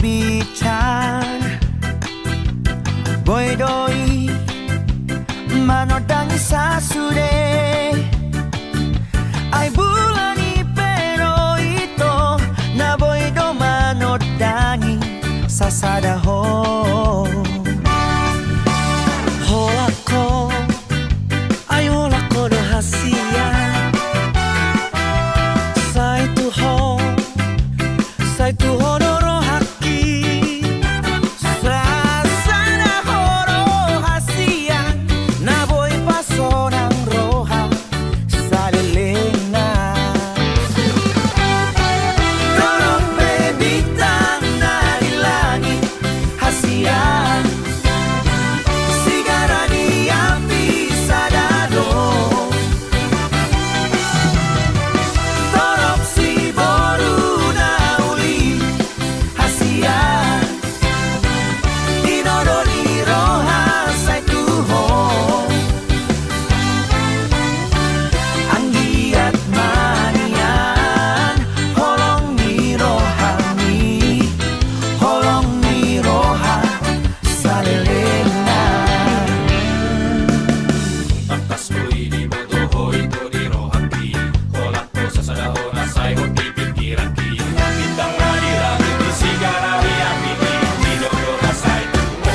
bibican boy doi manodangi sasude ai bulani pero ito na boy do manodangi sasada ho holako ai holako do hasia sai tu ho doro haki sasada horo hasia na boy pasonang roha salelena dorong bebitang dari langit hasia sigara di api sadado dorong si boru na uli hasia dinodoli roha sai tuho anggiat manian holong ni roha salelena Taptas ui di bodohoi to di rohaki Holako sasada hora sai hoti pikiraki Bintang na di langit di sigara di api di dodo rasai tuho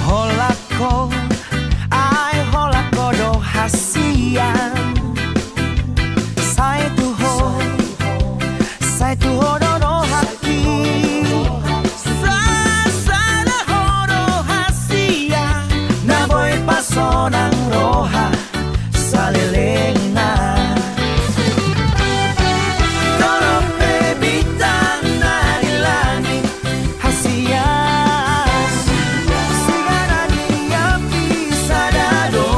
holako ai holako do hasian sai tu ho doro haki sasada horo hasia na boy pasonang roha salelena dorong bebitang dari langit hasia sigara di api sadado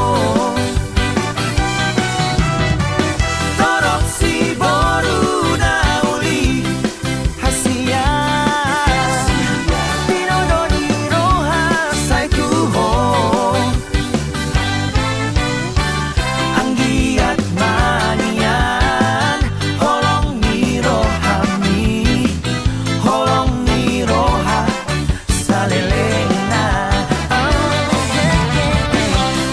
dorong si boru na uli hasia dinodoli roha sai tuho anggiat manian holong ni roha salelena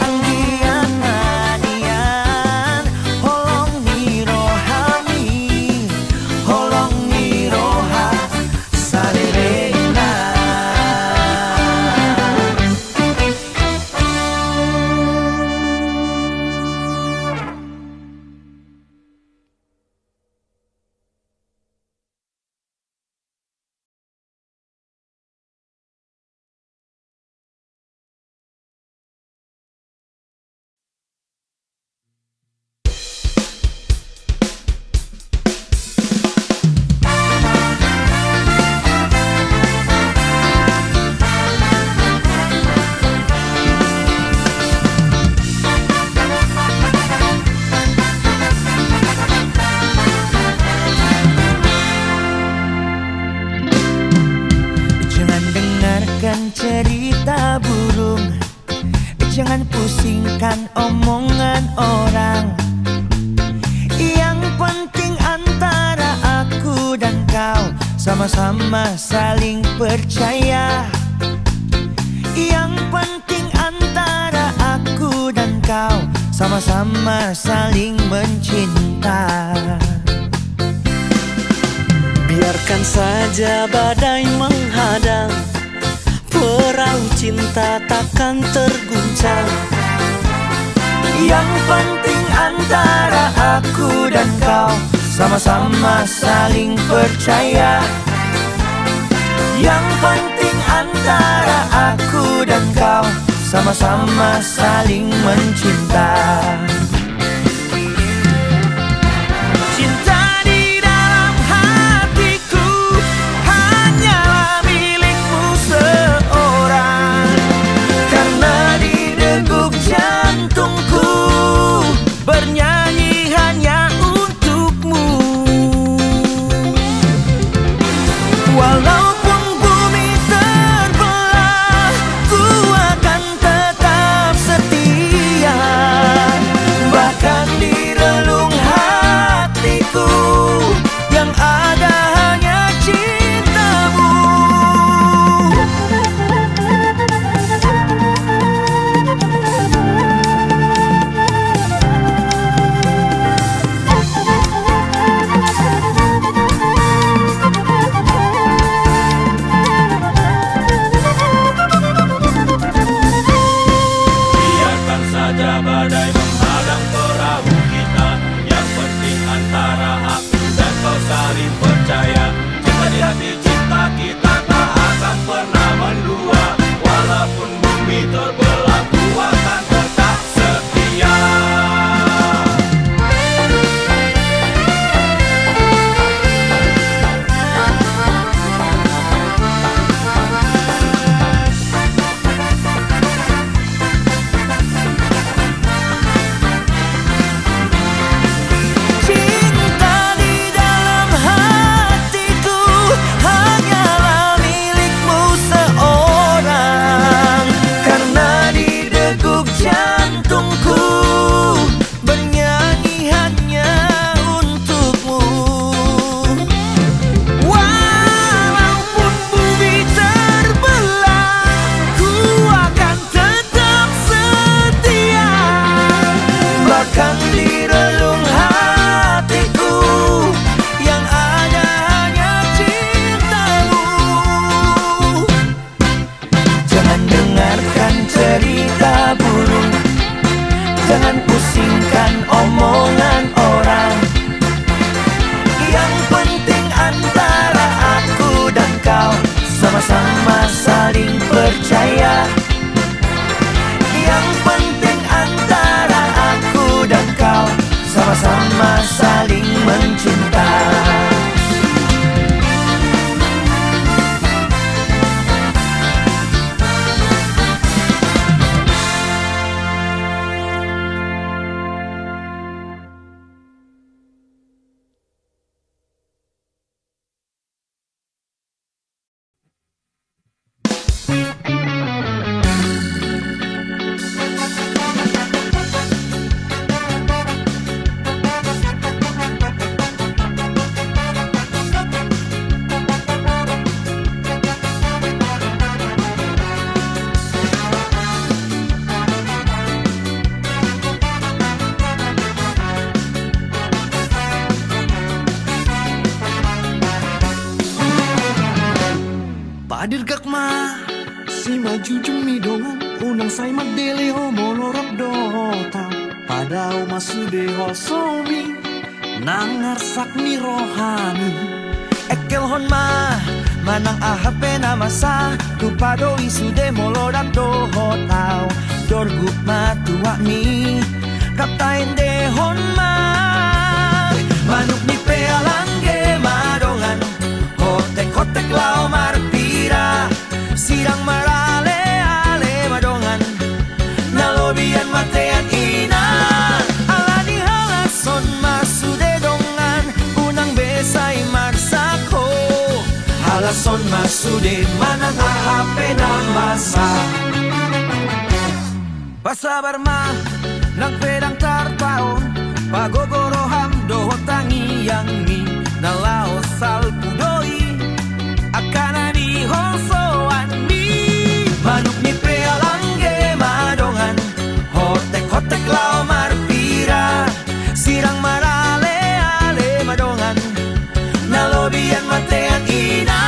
anggiat manian holong ni roha salelena Jangan dengarkan cerita burung, jangan pusingkan omongan orang. Yang penting antara aku dan kau sama-sama saling percaya. Yang penting antara aku dan kau sama-sama saling mencinta. Biarkan saja badai menghadang, perahu cinta takkan terguncang. Yang penting antara aku dan kau sama-sama saling percaya. Yang penting antara aku dan kau sama-sama saling mencinta. Cinta di dalam hatiku hanyalah milikmu seorang, karena di degup jantungku bernyanyi hanya untukmu. Walaupun bumi terbelah, ku akan tetap setia. Bahkan di relung hatiku yang ada hanya cintamu. Biarkan saja badai menghadang perahu kita. Yang penting antara aku dan kau saling percaya. Cinta di hati cinta kita tak akan pernah mendua. Walaupun bumi terbelah, ku akan tetap setia. Cinta di dalam hatiku hanyalah milikmu seorang, karena di degup jantungku bernyanyi hanya untukmu. Walaupun bumi terbelah, ku akan tetap setia. Bahkan di relung hatiku yang ada hanya cintamu. Jangan dengarkan cerita burung, jangan pusingkan omongan orang. Yang penting antara aku dan kau sama-sama saling percaya. Yang penting antara aku dan kau sama-sama saling mencinta. Padir gakma si maju jumi dongan unang say magdele ho monorok dota padao masude ho somi nangarsak ni rohani ekel hon ma manang ahape na masa tupado isude molorak do hotao dorgup matua mi kaptain de hon ma manuk ni pealangge madongan hotek hotek lao marpira sirang marale ale madongan nalobian matean ina alani halason masude dongan unang besay marsako halason masude manang ahape na masa pasabar ma nang pedang tarpaon pagogoroham dohotangi yang mi nalao salpudoi akana di hosoan mi manuk ni pealangge madongan hotek hotek lao marpira sirang marale ale madongan nalobian matean ina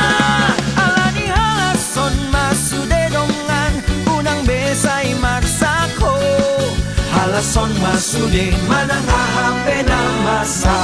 alani halason masude dongan unang besay marsako halason masude manang ahape na masa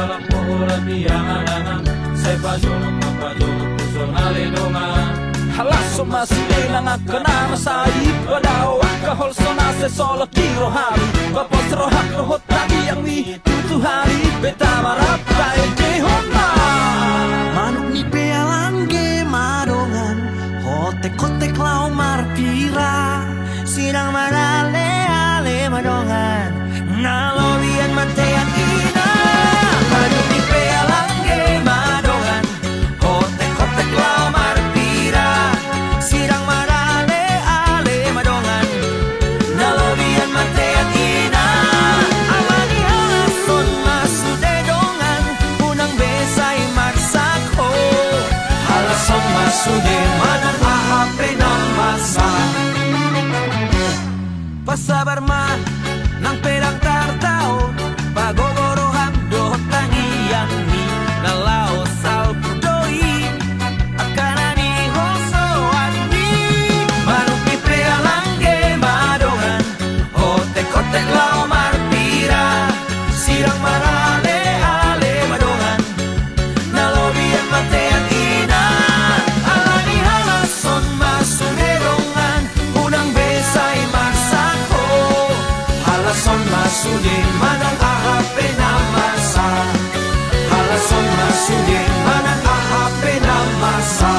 balang poholan diangan-angan Say pajolok mapajolok puso ngalindungan Halaso masuli na nga kanana sa ipadaw Kahol so na se solo kiro hari Bapos rohak rohot lagi yang mi tutuhari Beta marap tayo jehon na Manuk ni pealangge madongan Hotek kotek lau marpira Sidang marale ale madongan Nalobian matean ina Manuk ni pealangge madongan Hotek kotek lau marpira Sidang marale ale madongan Nalobian matean ina Amani halason masude dongan Unang besay magsako Halason masude manang ahape ng masa Pasabar ma ng perang tartao Pagogorohan dohot tangiyan ni Nalaos al pudoy Akanani hoso ani Manupi prealangge madongan Hotek-hotek lau marpira Sirang marale ale madongan Nalobian matean ina Alani halason masumedongan Unang besay magsako Halason masude manang ahape na masa Halason masude manang ahape na masa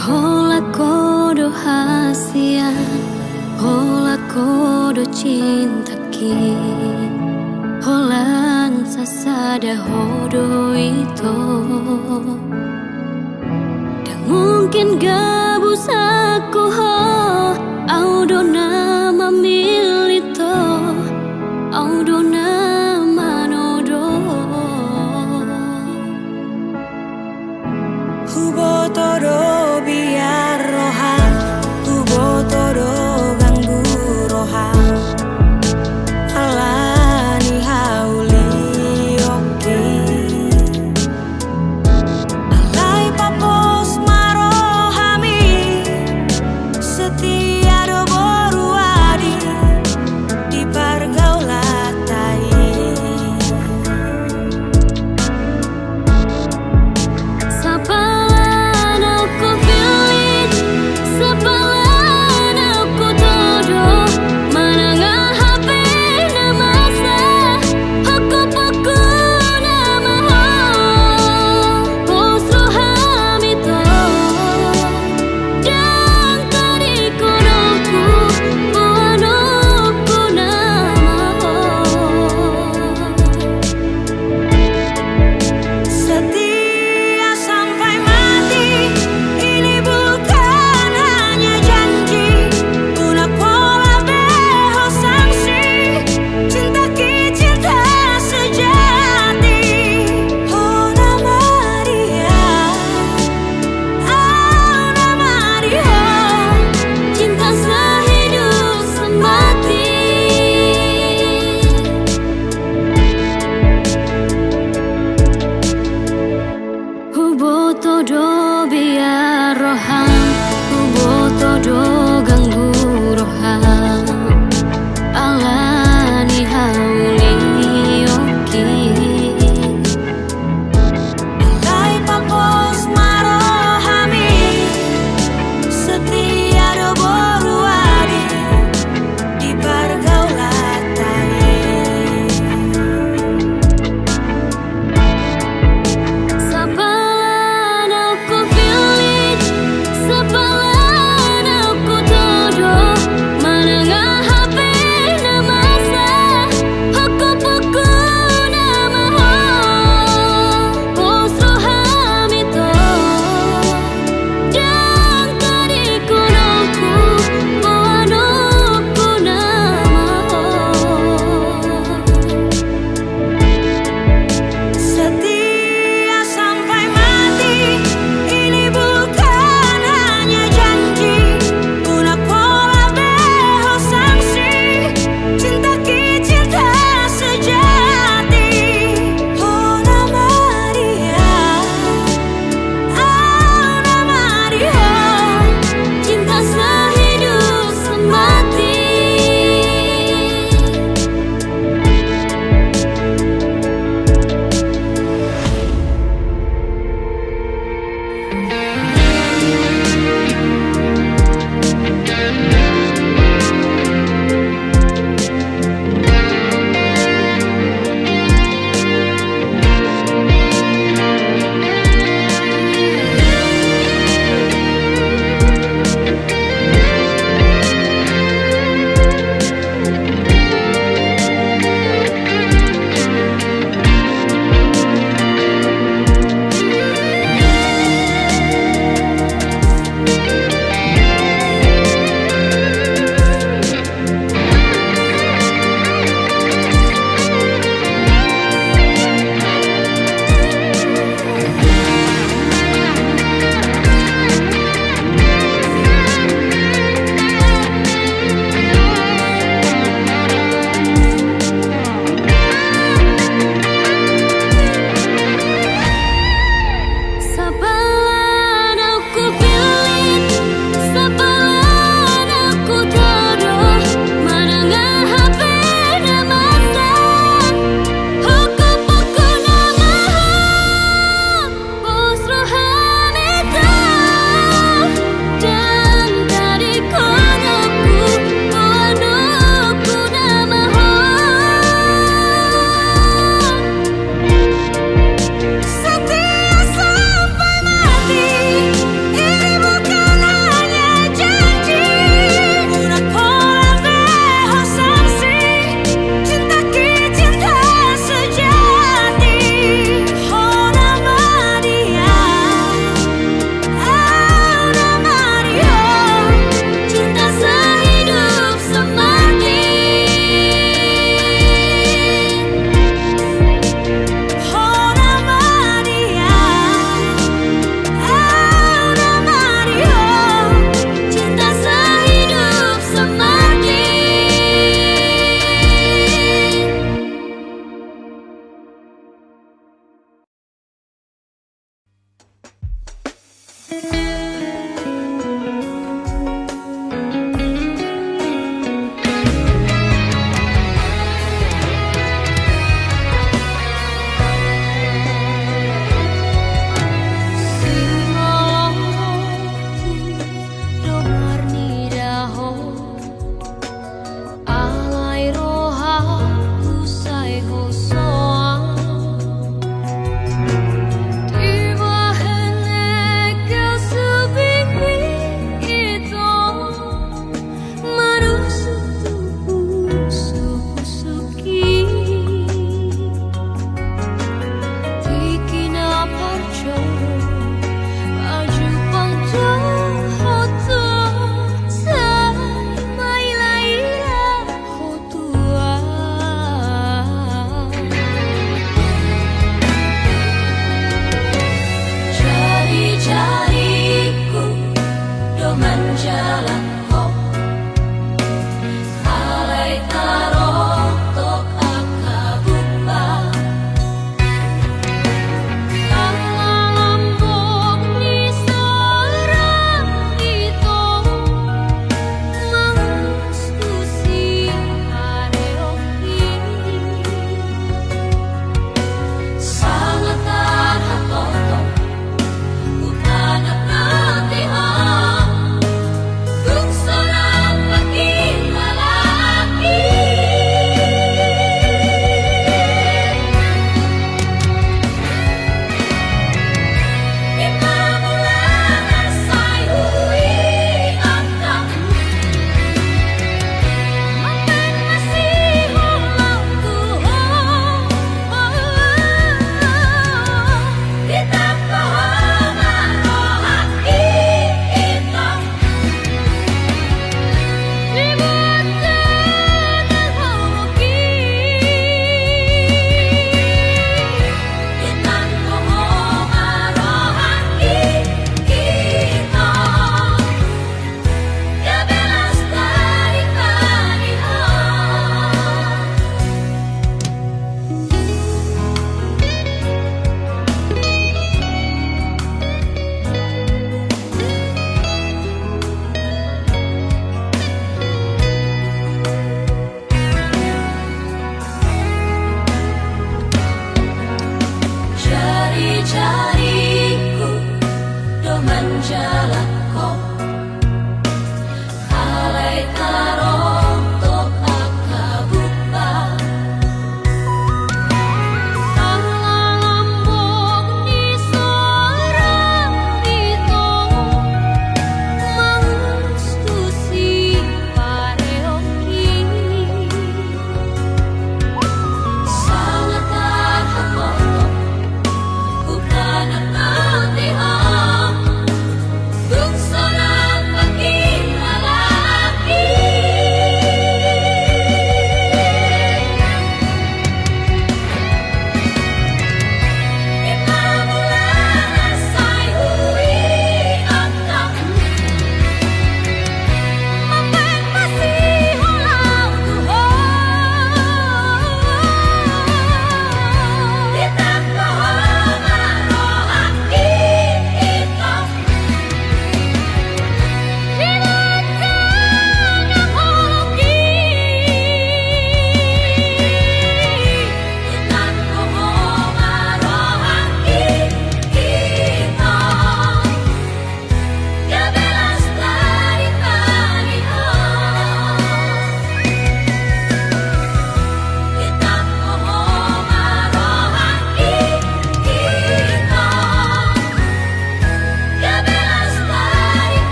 Hola kodo hasia, hola kodo cinta ki, holan sasada hodo itu. Dan mungkin gabus aku ho, audo nama milito, audo nama nodo. Hubo todo biar rohan Hubo todo ganggu rohan Alani hauli oki Alai papos marohami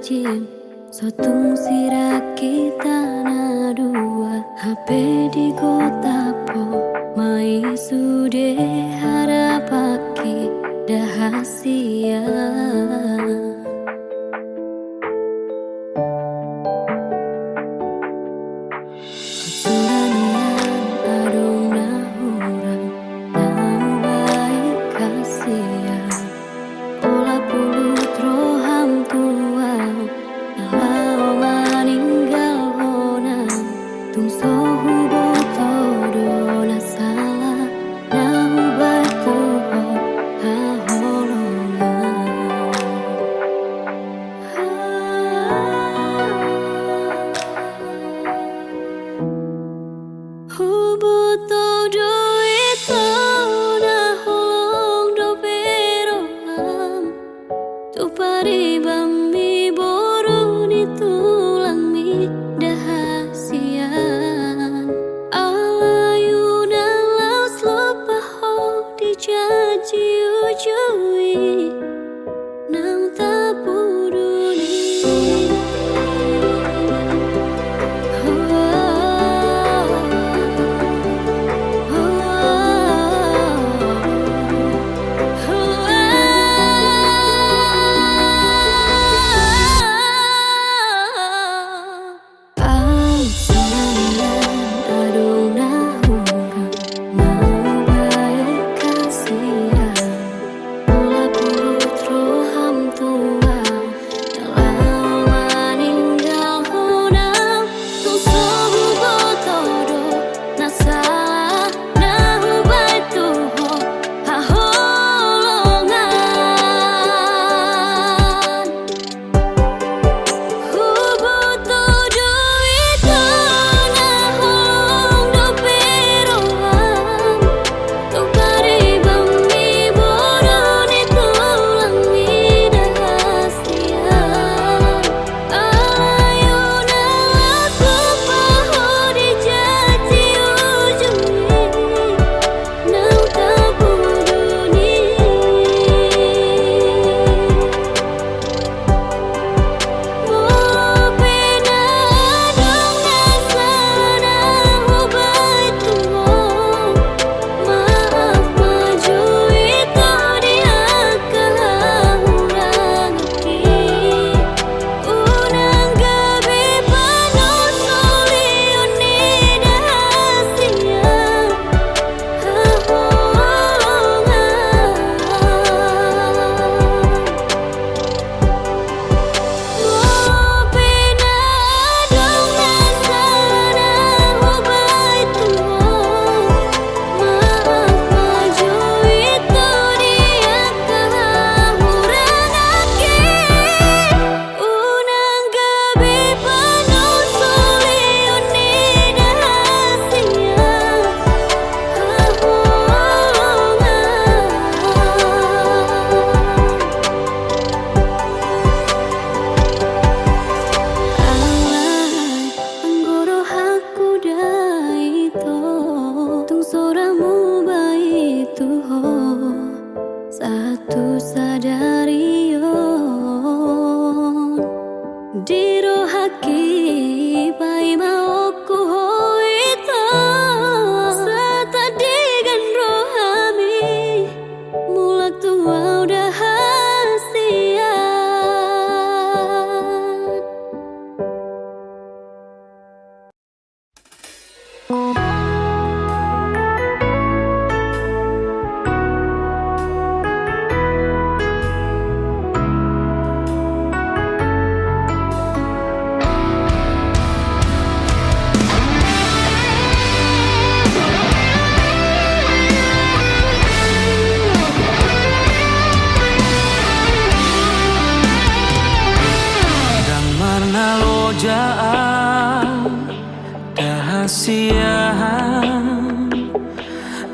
jim sotung sira kita na dua HP di kota po mai sude harapake dahasia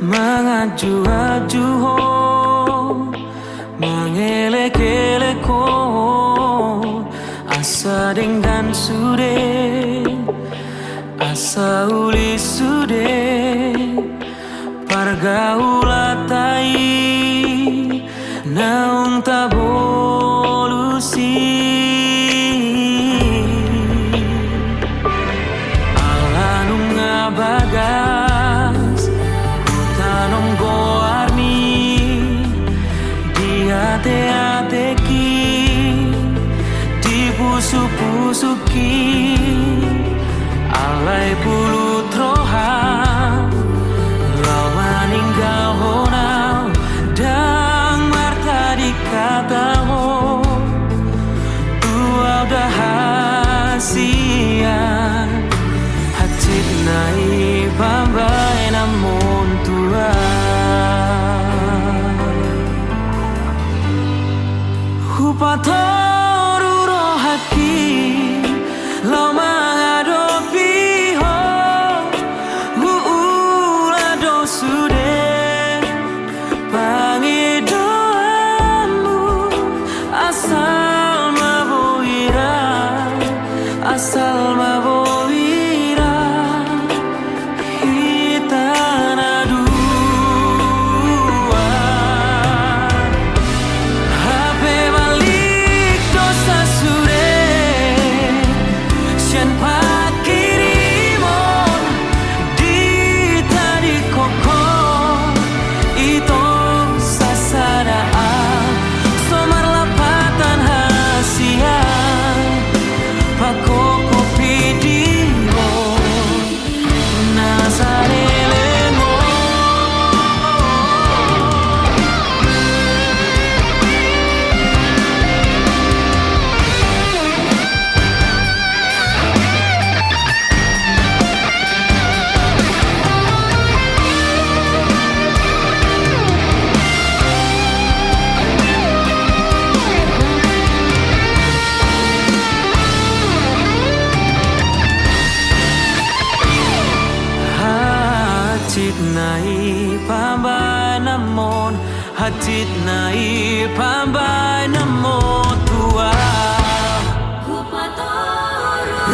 Mengaju-aju mengelek-eleko asa dengan sude asa uli sude pargaulatai naung tabolusi pusuki alai pulut roham lau maninggal honau dang marta dikata ho uau dah hasian hati nai bambai namun tua hupatoru rohaki lau mengadopi ho uula dosude pangi doamu asal maboira hitana dua hape balik dosa sude sian pakirimon di tadi koko itu sasadaan somar lapatan hasian pako kopi diho nasarelengo Hatit nai pambai namon hatit nai pambai namon tua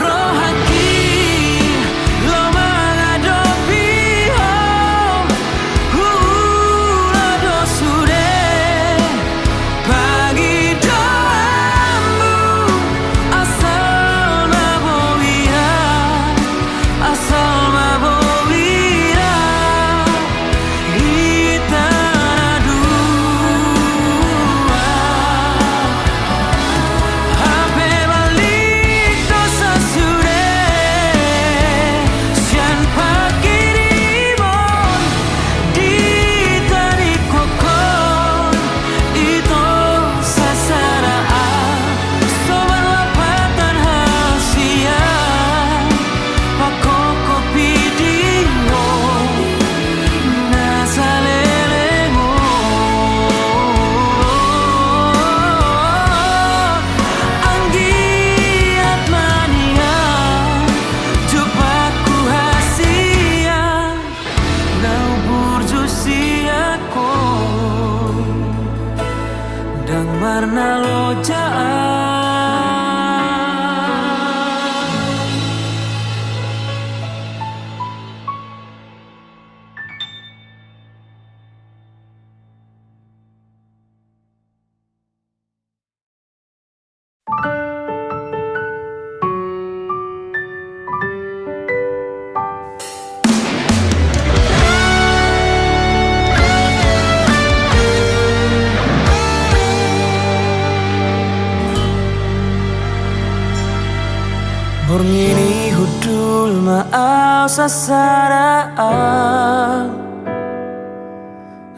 rohaki lo mengadopi ho hula dosude pagi doamu asal mabowira hitana dua hape balik dosa sude sian pakirimon di tadi kokon itu sasaraan sobar lapatan hasian pako kopi diho nasaleremo anggiat mania jupaku hasian nau burjusiako dang marna lojaan Borngini hudul maau sasaraan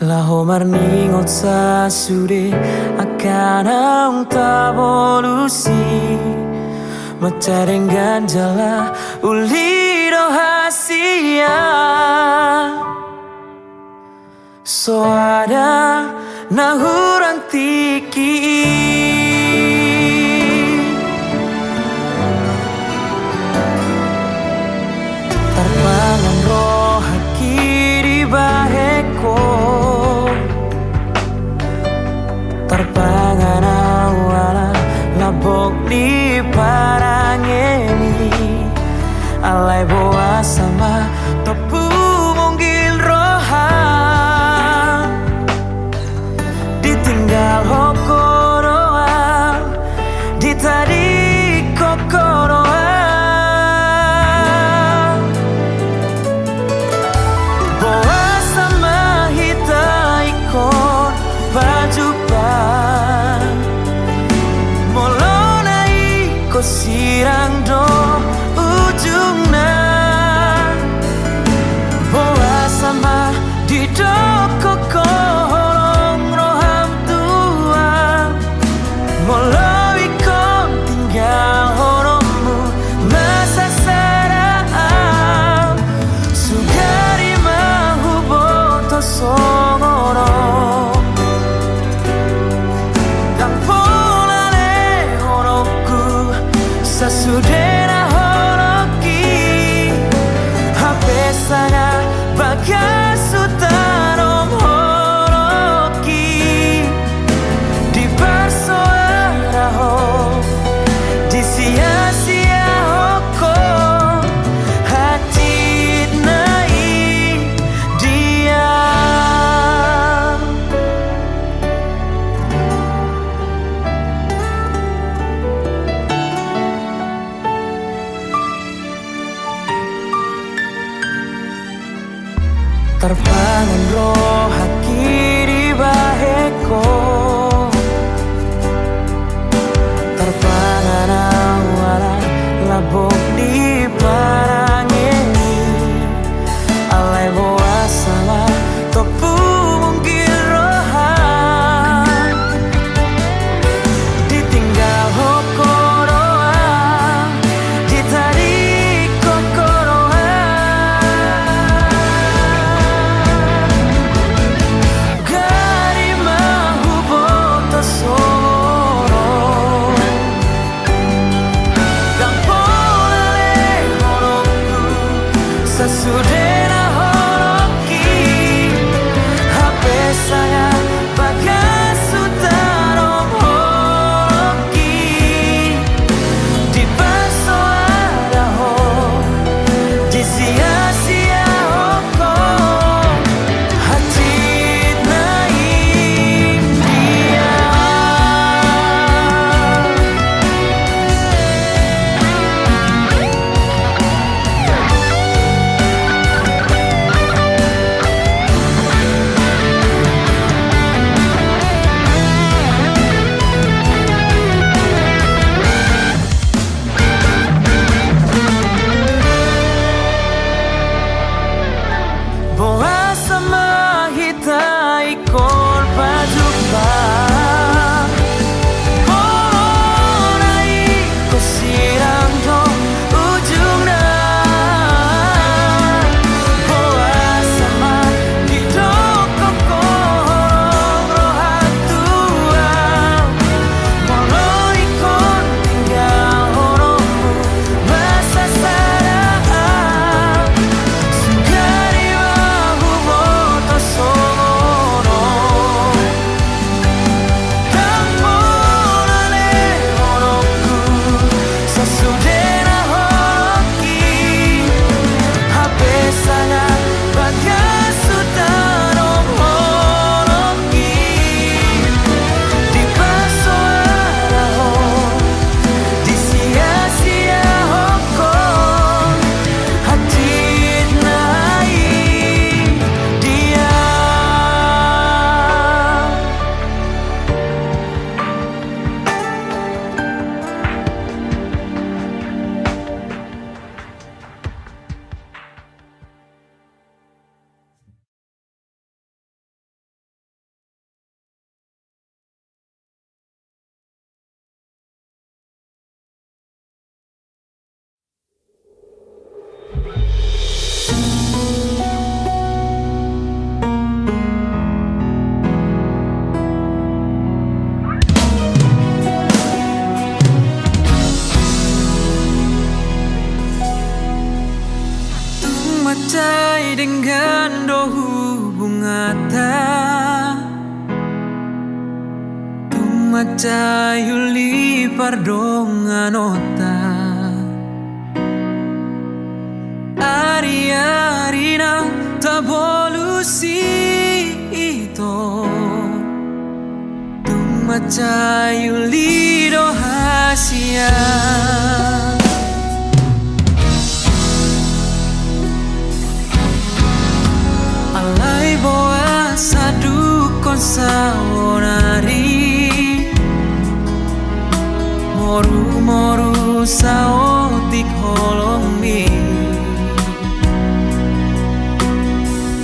Laho marningot sa sude akan ang tabolusi Macareng ganjala ulido hasia So ada nahurang tiki Tarpangan rohaki di baheko Tarpangan awala labok di parangeni Alai boa sama topu monggil roha Ditinggal hokoroa di tadi kokoroa terbangun roh haki di baheko, terbangun awara labok di parangeni, alai boa sama topu mungkin rohan, ditinggal hokoroa, ditarik kokoroa, gari mahu boto soro, dan polale horoku sesudena horoki, HP saya bagas sutaro horoki, di baso ada ho, di sia-sia hoko, hati naik dia. Boa sama hita ikon pajupa, Corona iko sirang do ujungna, boa sama hidoko korong rohan tua, molo ikon tinggal horomu masa sadaan, sugari mahu boto soro, dan polale horoku sesudena horoki, HP saya bagas sutaro horoki, di baso ada ho, di sia-sia hoko, hati naik dia. Macai dengan do hubungata, macai yuli pardongan ota, ari-ari na tabolusi ito, macai yuli do hasia. Alai boa sadu konsaonari, moru-moru saotik holongmi,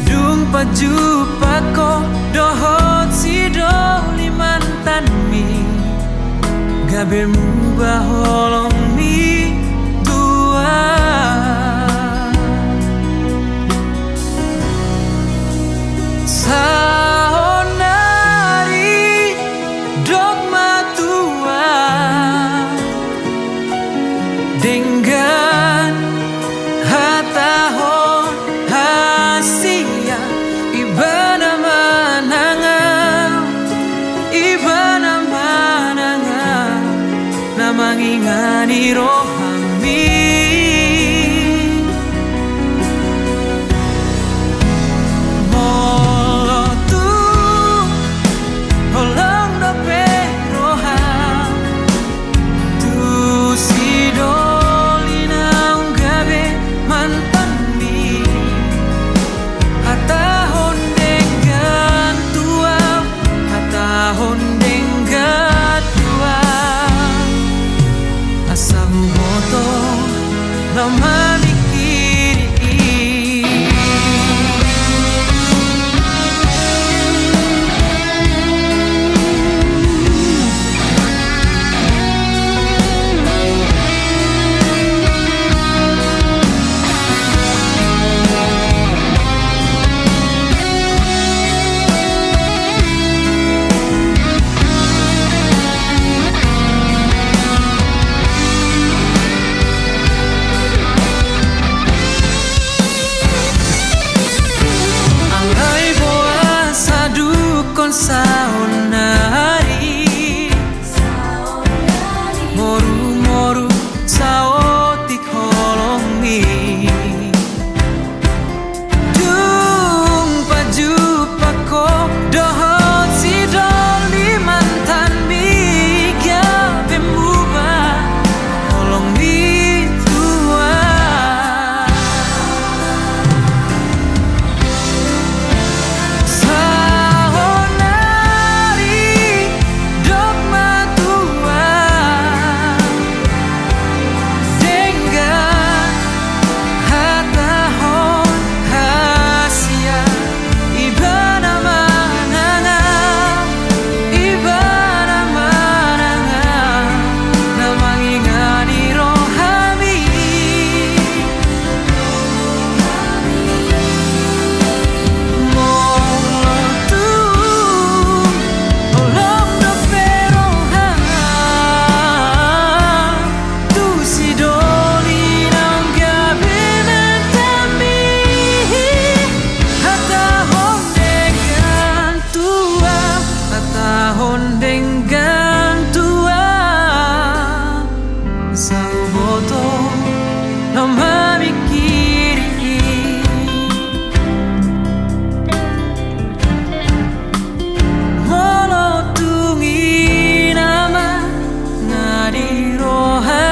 dung paju pako dohot si doli mantanmi, gabirmu baholongmi tua. Saonari dogma tua dengan hatahon hasia, ibana manangan namangingani rohami, Hata no mamikiri. Saonari moru-moru saotik holongi jumpa jumpa ko dohot si doli mantan miga bemuba holong mitua no mamikiri. Molotungi nama ngadiroha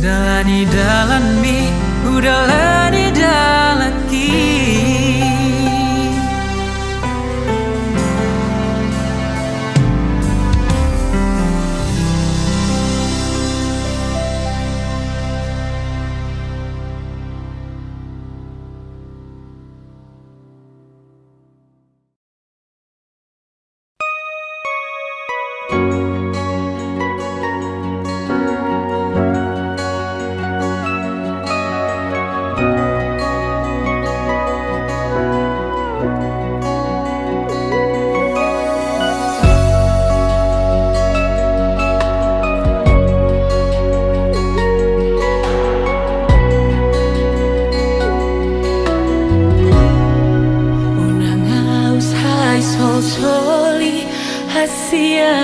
dalani dalanmi udalani dalaki. Soli hasia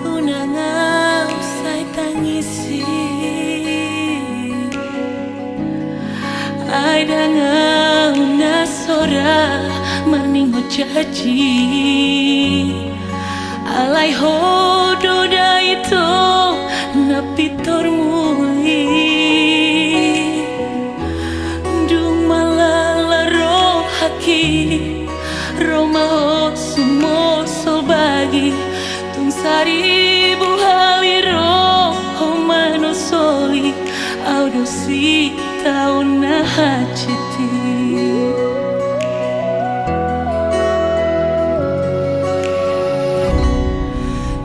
unanga usai tangisi aidanga una sora maning hojaji alai hodo daito napitor muli dung malala rohaki Roma sumo sobagi tung saribu haliro homano soli audosi tauna hachiti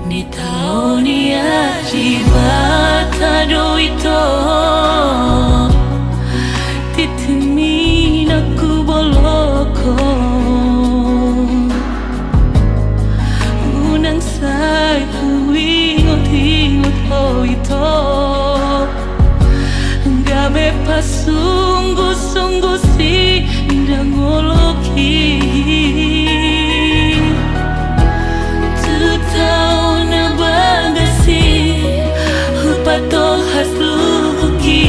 ni taoni ajibata doito titimina kuboloko Gabe pasungguh-sungguh si ndangoloki Tutau na bagasi Hupato hasluki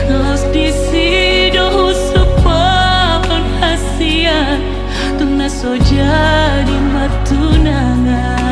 Los disido husupon hasian Tuna soja di matunangan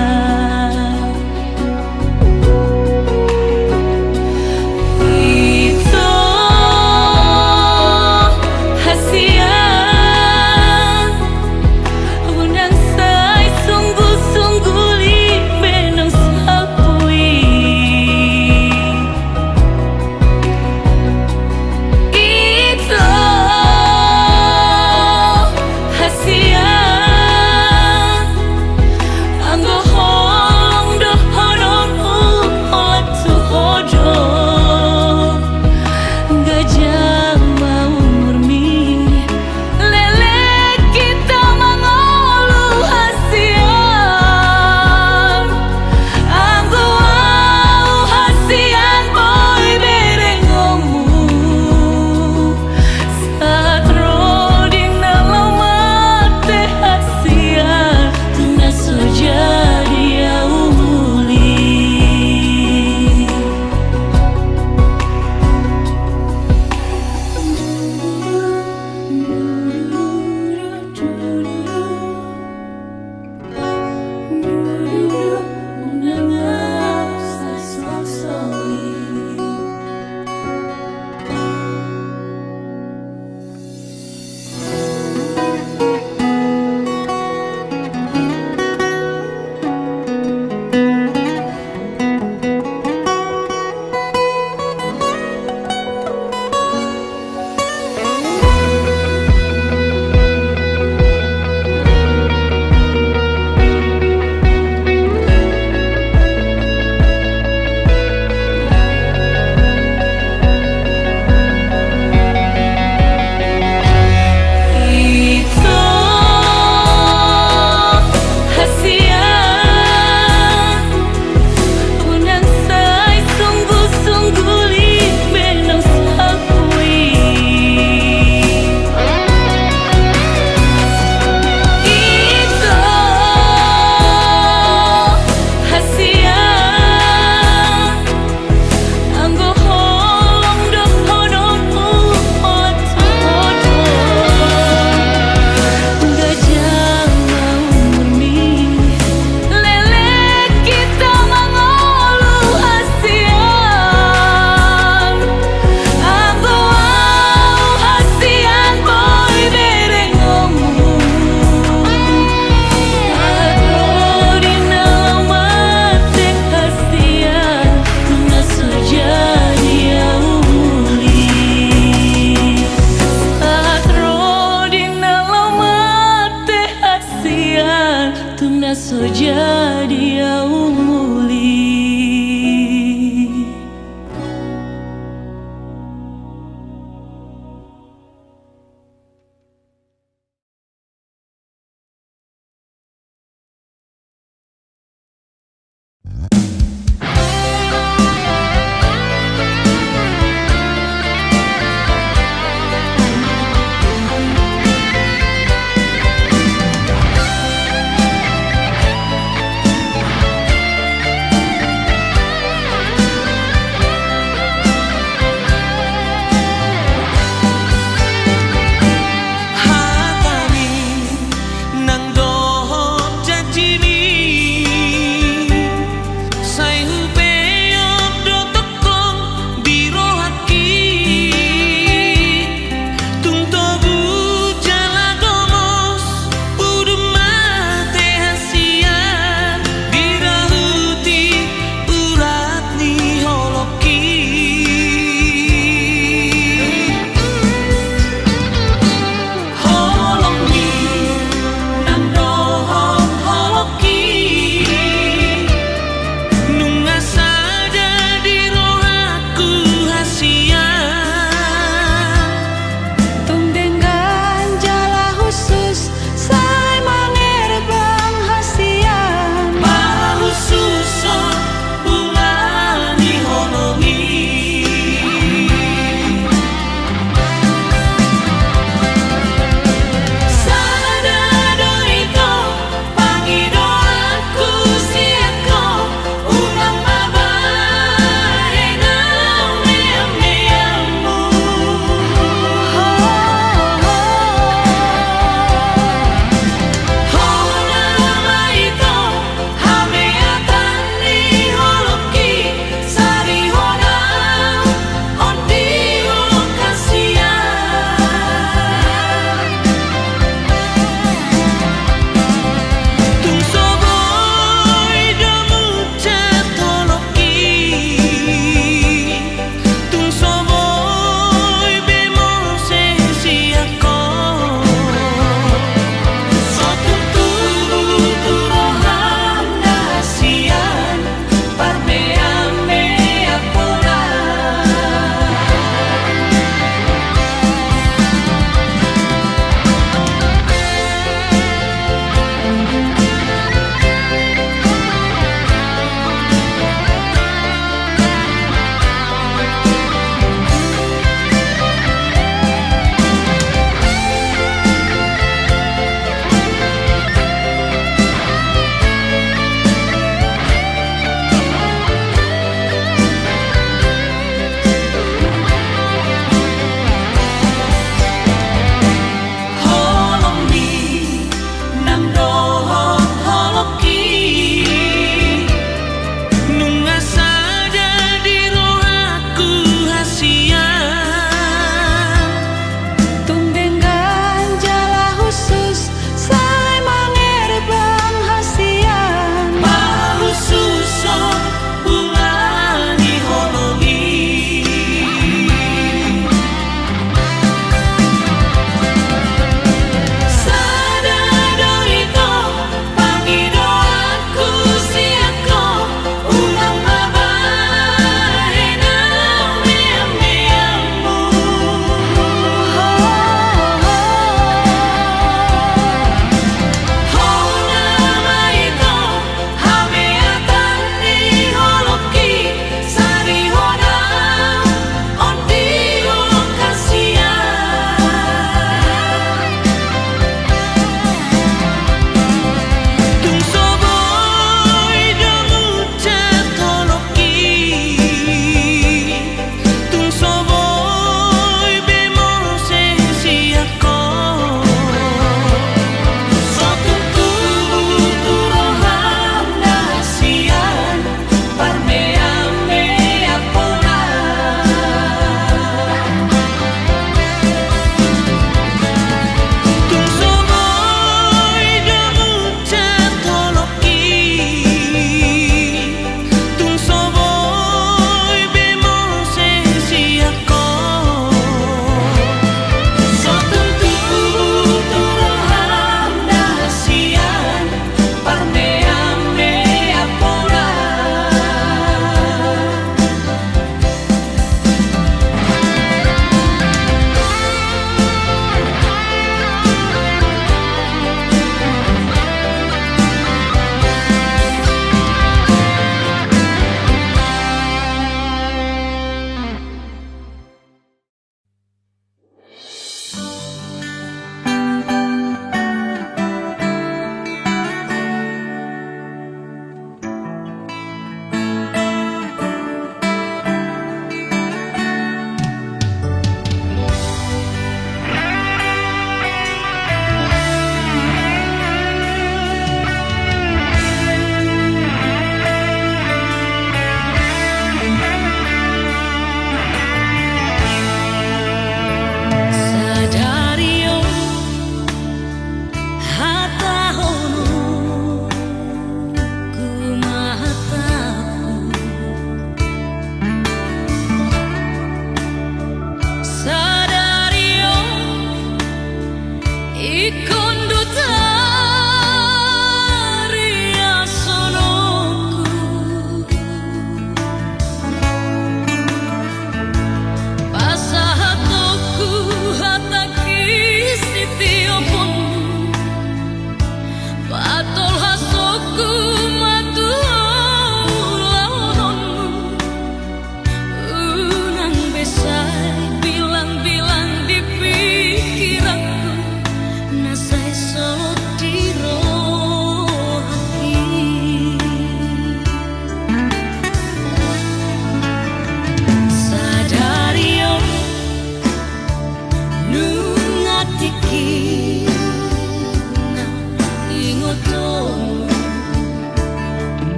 jadi yaumuli.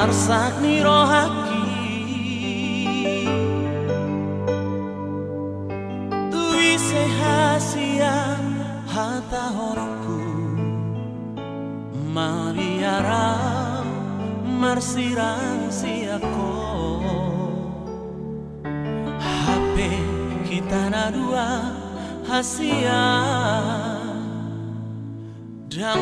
marsak ni rohaki tui sehasia hata horku mariara marsirang siako HP kita na dua hasia dan